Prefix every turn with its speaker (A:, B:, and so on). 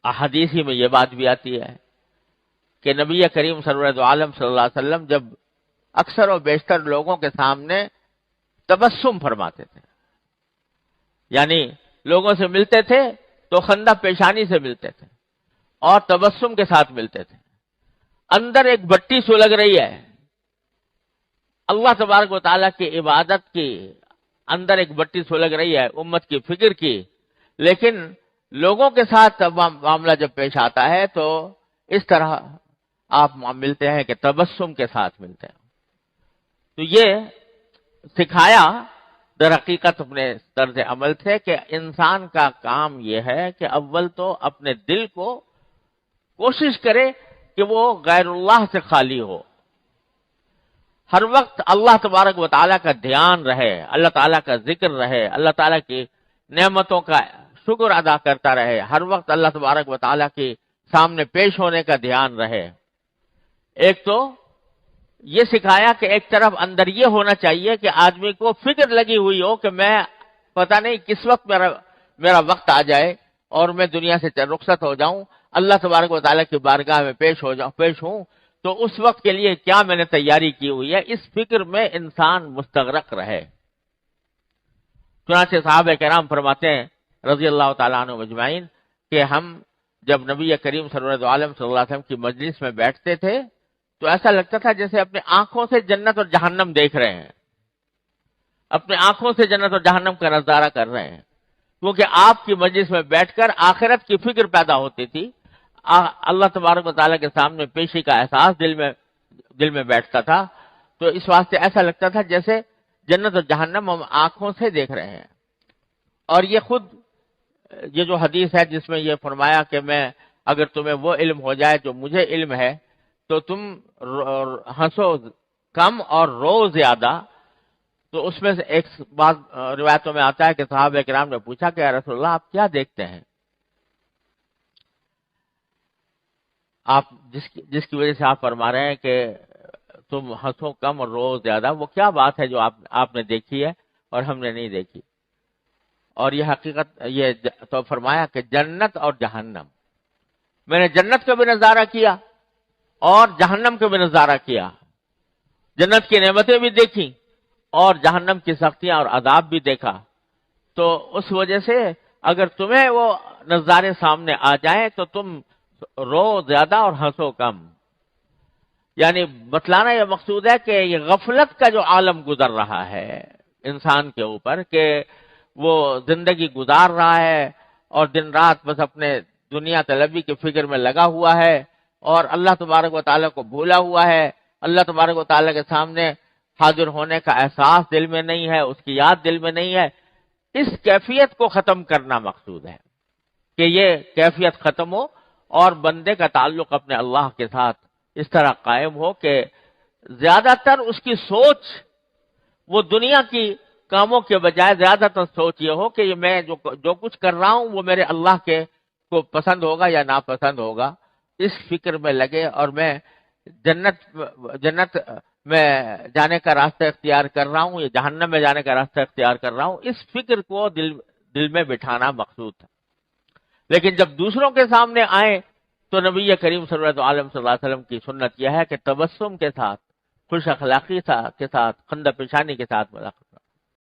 A: احادیث میں یہ بات بھی آتی ہے کہ نبی کریم سرور عالم صلی اللہ علیہ وسلم جب اکثر و بیشتر لوگوں کے سامنے تبسم فرماتے تھے، یعنی لوگوں سے ملتے تھے تو خندہ پیشانی سے ملتے تھے اور تبسم کے ساتھ ملتے تھے، اندر ایک بٹی سلگ رہی ہے اللہ تبارک و تعالیٰ کی عبادت کی، اندر ایک بٹی سلگ رہی ہے امت کی فکر کی، لیکن لوگوں کے ساتھ معاملہ جب پیش آتا ہے تو اس طرح آپ ملتے ہیں کہ تبسم کے ساتھ ملتے ہیں۔ تو یہ سکھایا در حقیقت اپنے طرز عمل سے کہ انسان کا کام یہ ہے کہ اول تو اپنے دل کو کوشش کرے کہ وہ غیر اللہ سے خالی ہو، ہر وقت اللہ تبارک و تعالیٰ کا دھیان رہے، اللہ تعالیٰ کا ذکر رہے، اللہ تعالیٰ کی نعمتوں کا شکر ادا کرتا رہے، ہر وقت اللہ تبارک و تعالیٰ کے سامنے پیش ہونے کا دھیان رہے۔ ایک تو یہ سکھایا کہ ایک طرف اندر یہ ہونا چاہیے کہ آدمی کو فکر لگی ہوئی ہو کہ میں پتہ نہیں کس وقت میرا وقت آ جائے اور میں دنیا سے رخصت ہو جاؤں، اللہ تبارک و تعالیٰ کی بارگاہ میں پیش ہوں، تو اس وقت کے لیے کیا میں نے تیاری کی ہوئی ہے، اس فکر میں انسان مستغرق رہے۔ چنانچہ صحابہ کرام فرماتے ہیں رضی اللہ تعالیٰ عنہ مجمعین کہ ہم جب نبی کریم سرور عالم صلی اللہ علیہ وسلم کی مجلس میں بیٹھتے تھے تو ایسا لگتا تھا جیسے اپنے آنکھوں سے جنت اور جہنم دیکھ رہے ہیں، اپنے آنکھوں سے جنت اور جہنم کا نظارہ کر رہے ہیں، کیونکہ آپ کی مجلس میں بیٹھ کر آخرت کی فکر پیدا ہوتی تھی، اللہ تبارک و تعالیٰ کے سامنے پیشی کا احساس دل میں بیٹھتا تھا، تو اس واسطے ایسا لگتا تھا جیسے جنت اور جہنم ہم آنکھوں سے دیکھ رہے ہیں۔ اور یہ جو حدیث ہے جس میں یہ فرمایا کہ میں اگر تمہیں وہ علم ہو جائے جو مجھے علم ہے تو تم ہنسو کم اور رو زیادہ، تو اس میں سے ایک بات روایتوں میں آتا ہے کہ صحابہ کرام نے پوچھا کہ یا رسول اللہ آپ کیا دیکھتے ہیں، آپ جس کی وجہ سے آپ فرما رہے ہیں کہ تم ہنسو کم اور رو زیادہ، وہ کیا بات ہے جو آپ نے دیکھی ہے اور ہم نے نہیں دیکھی؟ اور یہ حقیقت یہ تو فرمایا کہ جنت اور جہنم، میں نے جنت کا بھی نظارہ کیا اور جہنم کا بھی نظارہ کیا، جنت کی نعمتیں بھی دیکھی اور جہنم کی سختیاں اور عذاب بھی دیکھا، تو اس وجہ سے اگر تمہیں وہ نظارے سامنے آ جائیں تو تم رو زیادہ اور ہنسو کم۔ یعنی بتلانا یہ مقصود ہے کہ یہ غفلت کا جو عالم گزر رہا ہے انسان کے اوپر، کہ وہ زندگی گزار رہا ہے اور دن رات بس اپنے دنیا طلبی کی فکر میں لگا ہوا ہے اور اللہ تبارک و تعالیٰ کو بھولا ہوا ہے، اللہ تبارک و تعالیٰ کے سامنے حاضر ہونے کا احساس دل میں نہیں ہے، اس کی یاد دل میں نہیں ہے۔ اس کیفیت کو ختم کرنا مقصود ہے کہ یہ کیفیت ختم ہو اور بندے کا تعلق اپنے اللہ کے ساتھ اس طرح قائم ہو کہ زیادہ تر اس کی سوچ وہ دنیا کی کاموں کے بجائے زیادہ تر سوچ یہ ہو کہ میں جو کچھ کر رہا ہوں وہ میرے اللہ کو پسند ہوگا یا ناپسند ہوگا، اس فکر میں لگے اور میں جنت میں جانے کا راستہ اختیار کر رہا ہوں یا جہنم میں جانے کا راستہ اختیار کر رہا ہوں، اس فکر کو دل میں بٹھانا مقصود تھا۔ لیکن جب دوسروں کے سامنے آئے تو نبی کریم صلی اللہ علیہ وسلم کی سنت یہ ہے کہ تبسم کے ساتھ، خوش اخلاقی کے ساتھ، خندہ پیشانی کے ساتھ ملاقات۔